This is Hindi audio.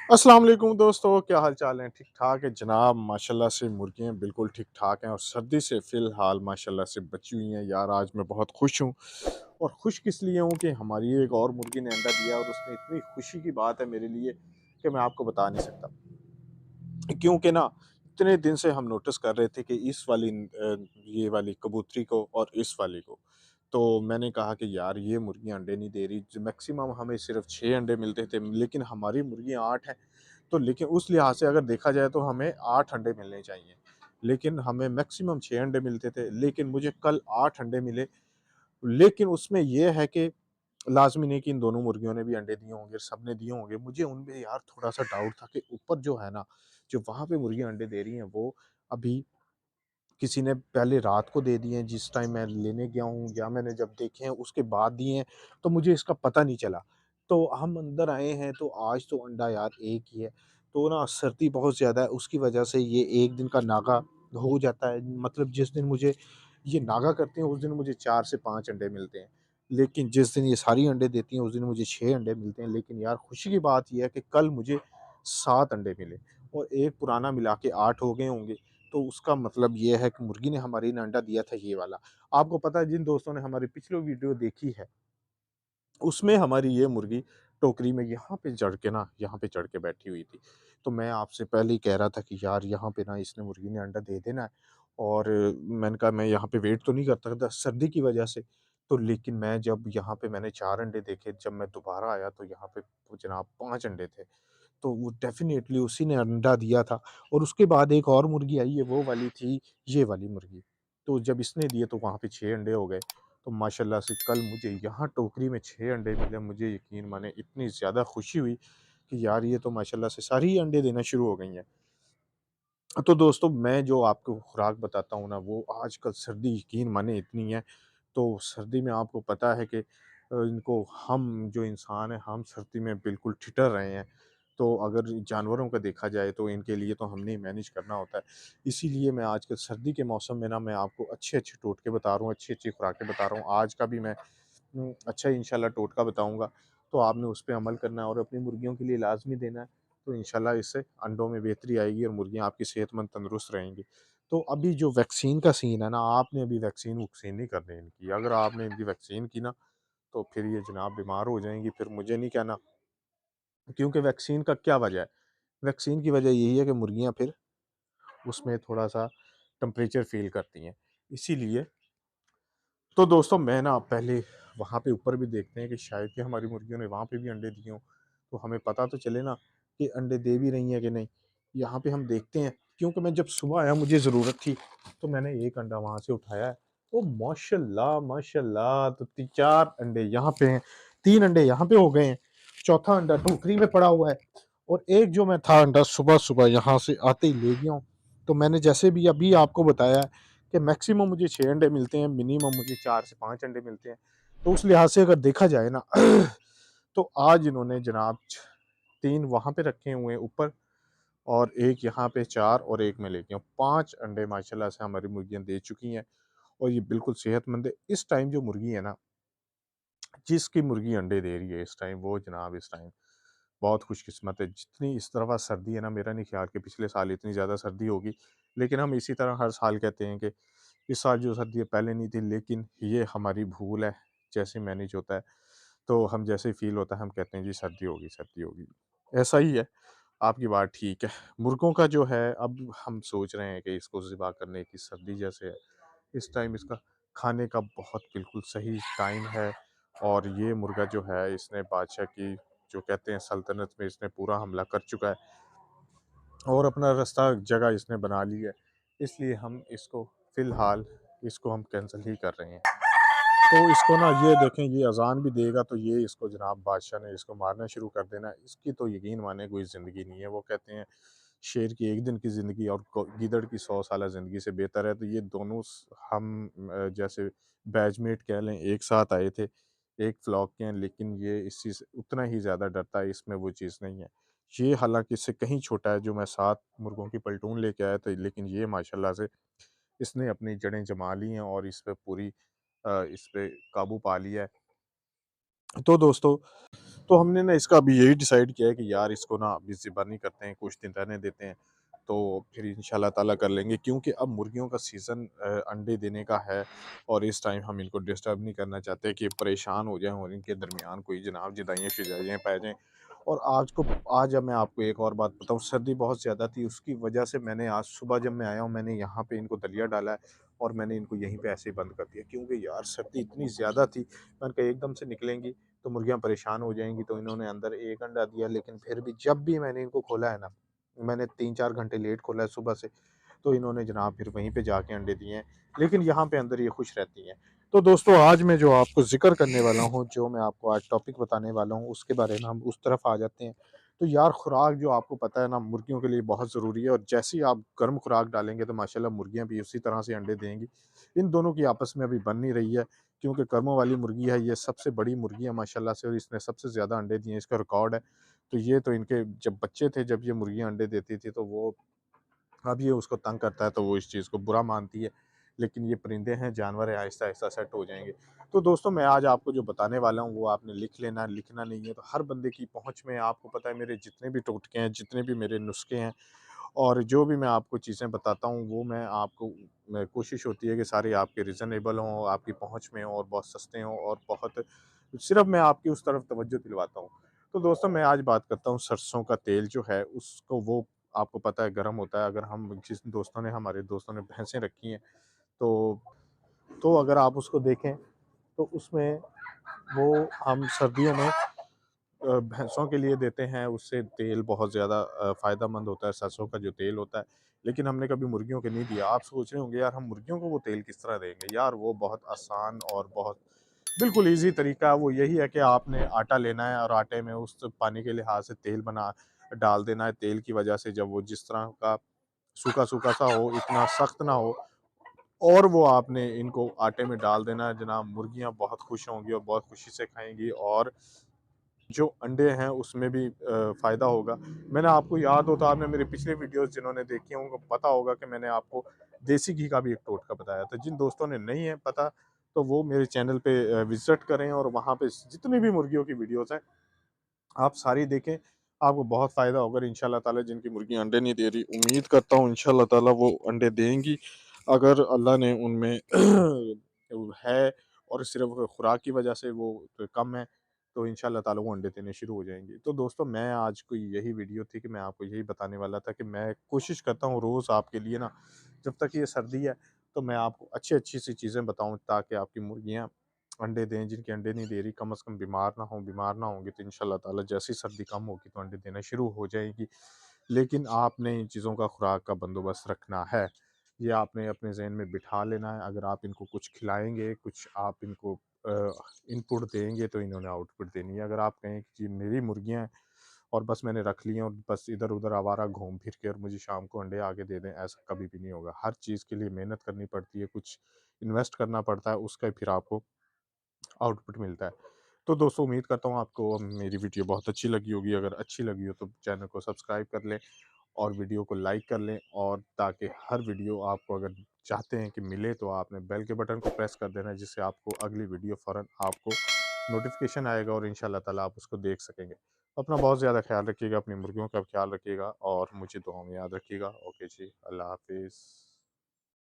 अस्सलाम वालेकुम दोस्तों, क्या हाल चाल है? ठीक-ठाक है जनाब, माशाल्लाह से मुर्गियाँ बिल्कुल ठीक-ठाक हैं और सर्दी से फ़िलहाल माशाल्लाह से बची हुई हैं। यार आज मैं बहुत खुश हूँ और खुश किस लिए हूँ कि हमारी एक और मुर्गी ने अंडा दिया और उसमें इतनी खुशी की बात है मेरे लिए कि मैं आपको बता नहीं सकता। क्योंकि ना इतने दिन से हम नोटिस कर रहे थे कि इस वाली ये वाली कबूतरी को और इस वाली को। तो मैंने कहा कि यार ये मुर्गियाँ अंडे नहीं दे रही, ज मैक्सिमम हमें सिर्फ़ 6 अंडे मिलते थे, लेकिन हमारी मुर्गियाँ 8 हैं। तो लेकिन उस लिहाज से अगर देखा जाए तो हमें 8 अंडे मिलने चाहिए। लेकिन हमें मैक्सिमम 6 अंडे मिलते थे, लेकिन मुझे कल 8 अंडे मिले। लेकिन उसमें ये है कि लाज़मी नहीं कि इन दोनों मुर्गियों ने भी अंडे दिए होंगे, सबने दिए होंगे। मुझे उनमें यार थोड़ा-सा डाउट था कि ऊपर जो है ना, जो वहाँ पे मुर्गियाँ अंडे दे रही हैं, वो अभी किसी ने पहले रात को दे दिए हैं जिस टाइम मैं लेने गया हूँ, या मैंने जब देखे हैं उसके बाद दिए हैं, तो मुझे इसका पता नहीं चला। तो हम अंदर आए हैं तो आज तो अंडा यार एक ही है। तो ना सर्दी बहुत ज़्यादा है, उसकी वजह से ये 1 दिन का नागा हो जाता है। मतलब जिस दिन मुझे ये नागा करती हैं उस दिन मुझे 4 से 5 अंडे मिलते हैं। लेकिन जिस दिन ये सारी अंडे देती हैं उस दिन मुझे 6 अंडे मिलते हैं। लेकिन यार खुशी की बात ये है कि कल मुझे 7 अंडे मिले और एक पुराना मिला के 8 हो गए होंगे। तो उसका मतलब ये है कि मुर्गी ने हमारी ने अंडा दिया था ये वाला। आपको पता है जिन दोस्तों ने हमारी पिछली वीडियो देखी है, उसमें हमारी ये मुर्गी टोकरी में यहाँ पे चढ़ के ना, यहाँ पे चढ़ के बैठी हुई थी। तो मैं आपसे पहले ही कह रहा था कि यार यहाँ पे ना इसने मुर्गी ने अंडा दे देना है और मैंने कहा मैं यहाँ पे वेट तो नहीं करता था सर्दी की वजह से। तो लेकिन मैं जब यहाँ पे मैंने 4 अंडे देखे, जब मैं दोबारा आया तो यहाँ पे जनाब 5 अंडे थे। तो वो डेफ़िनेटली उसी ने अंडा दिया था और उसके बाद एक और मुर्गी आई है, वो वाली थी ये वाली मुर्गी। तो जब इसने दिए तो वहाँ पे 6 अंडे हो गए। तो माशाल्लाह से कल मुझे यहाँ टोकरी में 6 अंडे मिले, मुझे यकीन माने इतनी ज़्यादा खुशी हुई कि यार ये तो माशाल्लाह से सारी ही अंडे देना शुरू हो गई हैं। तो दोस्तों मैं जो आपको खुराक बताता हूँ ना, वो आजकल सर्दी यकीन माने इतनी है, तो सर्दी में आपको पता है कि इनको हम जो इंसान हैं, हम सर्दी में बिल्कुल ठिठुर रहे हैं। तो अगर जानवरों का देखा जाए तो इनके लिए तो हमने ही मैनेज करना होता है। इसीलिए मैं आजकल सर्दी के मौसम में ना मैं आपको अच्छे-अच्छे टोटके बता रहा हूँ, अच्छी-अच्छी खुराकें बता रहा हूँ। आज का भी मैं अच्छा इंशाल्लाह टोटका बताऊँगा, तो आपने उस पे अमल करना है और अपनी मुर्गियों के लिए लाज़मी देना है। तो इंशाल्लाह इससे अंडों में बेहतरी आएगी और मुर्गियाँ आपकी सेहतमंद तंदुरुस्त रहेंगी। तो अभी जो वैक्सीन का सीन है ना, आपने अभी वैक्सीन-वुक्सीन नहीं करनी इनकी। अगर आपने इनकी वैक्सीन की ना, तो फिर ये जनाब बीमार हो जाएँगी, फिर मुझे नहीं कहना, क्योंकि वैक्सीन का क्या वजह है? वैक्सीन की वजह यही है कि मुर्गियाँ फिर उसमें थोड़ा-सा टेम्परेचर फ़ील करती हैं। इसीलिए तो दोस्तों मैं ना पहले वहाँ पे ऊपर भी देखते हैं कि शायद कि हमारी मुर्गियों ने वहाँ पे भी अंडे दिए हों, तो हमें पता तो चले ना कि अंडे दे भी रही हैं कि नहीं। यहाँ पे हम देखते हैं, क्योंकि मैं जब सुबह आया मुझे ज़रूरत थी, तो मैंने 1 अंडा वहाँ से उठाया है। तो माशाल्लाह, माशाल्लाह तो ती 4 अंडे यहाँ पे हैं, 3 अंडे यहाँ पे हो गए हैं, चौथा अंडा टोकरी में पड़ा हुआ है और एक जो मैं था अंडा सुबह-सुबह यहाँ से आते ही ले गया हूँ। तो मैंने जैसे भी अभी आपको बताया कि मैक्सिमम मुझे 6 अंडे मिलते हैं, मिनिमम मुझे 4 से 5 अंडे मिलते हैं। तो उस लिहाज से अगर देखा जाए ना तो आज इन्होंने जनाब 3 वहाँ पे रखे हुए हैं ऊपर और 1 यहाँ पे 4 और 1 मैं लेके आया हूँ। 5 अंडे माशाल्लाह से हमारी मुर्गियाँ दे चुकी हैं और ये बिल्कुल सेहतमंद है। इस टाइम जो मुर्गी है ना, जिसकी मुर्गी अंडे दे रही है इस टाइम, वो जनाब इस टाइम बहुत खुशकिस्मत है। जितनी इस तरफ़ा सर्दी है ना, मेरा नहीं ख़्याल कि पिछले साल इतनी ज़्यादा सर्दी होगी। लेकिन हम इसी तरह हर साल कहते हैं कि इस साल जो सर्दी है पहले नहीं थी, लेकिन ये हमारी भूल है, जैसे मैनेज होता है। तो हम जैसे ही फ़ील होता है हम कहते हैं जी सर्दी होगी, सर्दी होगी। ऐसा ही है, आपकी बात ठीक है। मुर्गों का जो है अब हम सोच रहे हैं कि इसको ज़िबा करने की, सर्दी जैसे है, इस टाइम इसका खाने का बहुत बिल्कुल सही टाइम है और ये मुर्गा जो है इसने बादशाह की जो कहते हैं सल्तनत में इसने पूरा हमला कर चुका है और अपना रास्ता जगह इसने बना ली है। इसलिए हम इसको फ़िलहाल इसको हम कैंसल ही कर रहे हैं। तो इसको ना ये देखें, ये अज़ान भी देगा तो ये इसको जनाब बादशाह ने इसको मारना शुरू कर देना है। इसकी तो यकीन माने कोई ज़िंदगी नहीं है। वो कहते हैं शेर की 1 दिन की ज़िंदगी और गीदड़ की 100 साला ज़िंदगी से बेहतर है। तो ये दोनों हम जैसे बैचमेट कह लें, एक साथ आए थे, एक फ्लॉक के हैं, लेकिन ये इस चीज़ से उतना ही ज़्यादा डरता है, इसमें वो चीज़ नहीं है। ये हालाँकि इससे कहीं छोटा है, जो मैं 7 मुर्गों की पलटून लेके आया था, लेकिन ये माशाल्लाह से इसने अपनी जड़ें जमा ली हैं और इस पे पूरी इस पे काबू पा लिया है। तो दोस्तों, तो हमने ना इसका अभी यही डिसाइड किया है कि यार इसको ना अभी ज़िबा नहीं करते हैं, कुछ दिन रहने देते हैं, तो फिर इंशाल्लाह ताला कर लेंगे, क्योंकि अब मुर्गियों का सीज़न अंडे देने का है और इस टाइम हम इनको डिस्टर्ब नहीं करना चाहते कि परेशान हो जाएँ और इनके दरमियान कोई जनाब जुदाइयाँ-शुदाइयाँ पै जाएँ। और आज अब मैं आपको एक और बात बताऊँ, सर्दी बहुत ज़्यादा थी, उसकी वजह से मैंने आज सुबह जब मैं आया हूँ, मैंने यहाँ पे इनको दलिया डाला है और मैंने इनको यहीं पे ऐसे ही बंद कर दिया, क्योंकि यार सर्दी इतनी ज़्यादा थी, मैंने कहा एकदम से निकलेंगी तो मुर्गियाँ परेशान हो जाएँगी, तो इन्होंने अंदर 1 अंडा दिया, लेकिन फिर भी जब भी मैंने इनको खोला है ना, मैंने 3-4 घंटे लेट खोला है सुबह से, तो इन्होंने जनाब फिर वहीं पे जाके अंडे दिए हैं, लेकिन यहाँ पे अंदर ये खुश रहती हैं। तो दोस्तों, आज मैं जो आपको ज़िक्र करने वाला हूँ, जो मैं आपको आज टॉपिक बताने वाला हूँ, उसके बारे में हम उस तरफ आ जाते हैं। तो यार, खुराक जो आपको पता है ना, मुर्गियों के लिए बहुत ज़रूरी है और जैसे ही आप गर्म खुराक डालेंगे, तो माशाल्लाह मुर्गियाँ भी उसी तरह से अंडे देंगी। इन दोनों की आपस में अभी बन नहीं रही है, क्योंकि कर्मों वाली मुर्गी है, ये सबसे बड़ी मुर्गी है माशाल्लाह से और इसने सबसे ज़्यादा अंडे दिए हैं, इसका रिकॉर्ड है। तो ये तो इनके जब बच्चे थे, जब ये मुर्गियाँ अंडे देती थी, तो वो अब ये उसको तंग करता है, तो वो इस चीज़ को बुरा मानती है। लेकिन ये परिंदे हैं, जानवर हैं, आहिस्ता-आहिस्ता सेट हो जाएँगे। तो दोस्तों, मैं आज आपको जो बताने वाला हूँ, वो आपने लिख लेना है, लिखना नहीं है तो हर बंदे की पहुँच में है। आपको पता है मेरे जितने भी टोटके हैं, जितने भी मेरे नुस्खे हैं और जो भी मैं आपको चीज़ें बताता हूँ, वो मैं कोशिश होती है कि सारे आपके रीज़नेबल हों, आपकी पहुँच में हों और बहुत सस्ते हों और बहुत सिर्फ़ मैं आपकी उस तरफ तवज्जो दिलवाता हूँ। तो दोस्तों, मैं आज बात करता हूँ सरसों का तेल जो है उसको, वो आपको पता है गरम होता है। अगर हम जिस दोस्तों ने हमारे दोस्तों ने भैंसें रखी हैं, तो अगर आप उसको देखें, तो उसमें वो हम सर्दियों में भैंसों के लिए देते हैं, उससे तेल बहुत ज़्यादा फ़ायदेमंद होता है, सरसों का जो तेल होता है। लेकिन हमने कभी मुर्गियों को नहीं दिया। आप सोच रहे होंगे यार, हम मुर्गियों को वो तेल किस तरह देंगे? यार, वो बहुत आसान और बहुत बिल्कुल ईज़ी तरीका है, वो यही है कि आपने आटा लेना है और आटे में उस पानी के लिहाज़ से तेल बना डाल देना है। तेल की वजह से जब वो जिस तरह का सूखा-सूखा सा हो, इतना सख्त ना हो, और वो आपने इनको आटे में डाल देना है जनाब, मुर्गियाँ बहुत खुश होंगी और बहुत खुशी से खाएँगी और जो अंडे हैं उसमें भी फ़ायदा होगा। मैंने आपको याद हो तो आपने मेरे पिछले वीडियोज़ जिन्होंने देखी हैं उनको पता होगा कि मैंने आपको देसी घी का भी एक टोटका बताया था। जिन दोस्तों ने नहीं है पता, तो वो मेरे चैनल पे विज़िट करें और वहाँ पे जितनी भी मुर्गियों की वीडियोज़ हैं, आप सारी देखें, आपको बहुत फ़ायदा होगा इंशाअल्लाह ताला। जिनकी मुर्गियाँ अंडे नहीं दे रही, उम्मीद करता हूँ इंशाअल्लाह ताला वो अंडे देंगी। अगर अल्लाह ने उनमें है और सिर्फ़ खुराक की वजह से वो कम है, तो इंशाअल्लाह ताला वो अंडे देने शुरू हो जाएँगी। तो दोस्तों, मैं आज की यही वीडियो थी कि मैं आपको यही बताने वाला था कि मैं कोशिश करता हूँ रोज़ आपके लिए ना, जब तक ये सर्दी है, तो मैं आपको अच्छी-अच्छी सी चीज़ें बताऊँ ताकि आपकी मुर्गियाँ अंडे दें, जिनके अंडे नहीं दे रही कम से कम बीमार ना होंगी, तो इंशाल्लाह ताला जैसे ही सर्दी कम होगी तो अंडे देना शुरू हो जाएँगी। लेकिन आपने इन चीज़ों का खुराक का बंदोबस्त रखना है। ये आपने अपने ज़हन में बिठा लेना है, अगर आप इनको कुछ खिलाएँगे, कुछ आप इनको अ, इनपुट देंगे तो इन्होंने आउटपुट देनी है। अगर आप कहें कि जी मेरी मुर्गियाँ हैं और बस मैंने रख ली हैं और बस इधर-उधर आवारा घूम फिर के और मुझे शाम को अंडे आके दे दें, ऐसा कभी भी नहीं होगा। हर चीज़ के लिए मेहनत करनी पड़ती है, कुछ इन्वेस्ट करना पड़ता है, उसका फिर आपको आउटपुट मिलता है। तो दोस्तों, उम्मीद करता हूँ आपको मेरी वीडियो बहुत अच्छी लगी होगी। अगर अच्छी लगी हो तो चैनल को सब्सक्राइब कर लें और वीडियो को लाइक कर लें, और ताकि हर वीडियो आपको अगर चाहते हैं कि मिले, तो आपने बेल के बटन को प्रेस कर देना है, जिससे आपको अगली वीडियो फ़ौरन आपको नोटिफ़िकेशन आएगा और इंशाअल्लाह ताला आप उसको देख सकेंगे। अपना बहुत ज़्यादा ख़्याल रखिएगा, अपनी मुर्गियों का ख़्याल रखिएगा और मुझे दुआ में याद रखिएगा। ओके जी, अल्लाह हाफ़िज़।